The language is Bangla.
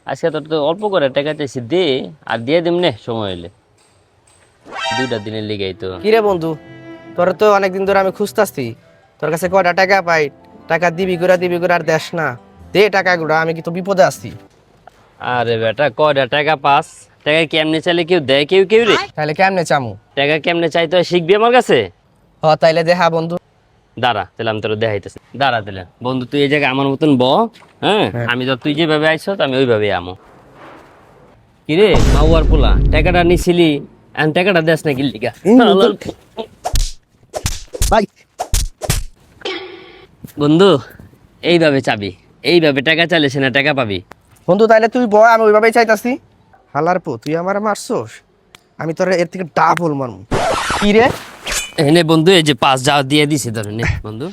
আজকে তোর তো অল্প করে টাকা চাইছি, দে আর দিয়ে দিম নে সময় হইলে, 2টা দিনের লিগেই তো। কিরে বন্ধু, তোর তো অনেকদিন ধরে আমি খুঁজতাছি, তোর কাছে কয়টা টাকা পাই, টাকা দিবি করে আর দেশ না। দে টাকাগুলো, আমি কি তো বিপদে আছি। আরে বেটা কয়টা টাকা পাস? টাকা কেমনে চাইলে কেউ দেয় কেউ কেউ রে? তাহলে কেমনে চামু? টাকা কেমনে চাইতে হয় শিখবি আমার কাছে। তাইলে দেখা বন্ধু। দাঁড়া তাহলে আমি তোর দেখাইতেছি, দাঁড়া তাহলে বন্ধু তুই এই জায়গায় আমার মতন হ্যাঁ হ্যাঁ। আমি তো তুই যেভাবে আইস আমি ওইভাবে আমো। কিরে মাউয়ার পোলা, টাকাটা নিছিলি, আমি টাকাটা দেশ না গিল্লিকা ভাই বন্ধু, এইভাবে চাবি, এইভাবে টাকা চাইলে সে না টাকা পাবি। বন্ধু, তাইলে তুই বল, আমি ওইভাবেই চাইতাছি। হালার পো, তুই আমার মারছস, আমি তোর এর থেকে ডাবল মারমু। কি রে? এনে বন্ধু এই যে 5 যা দিয়ে দিছি ধরে নে বন্ধু।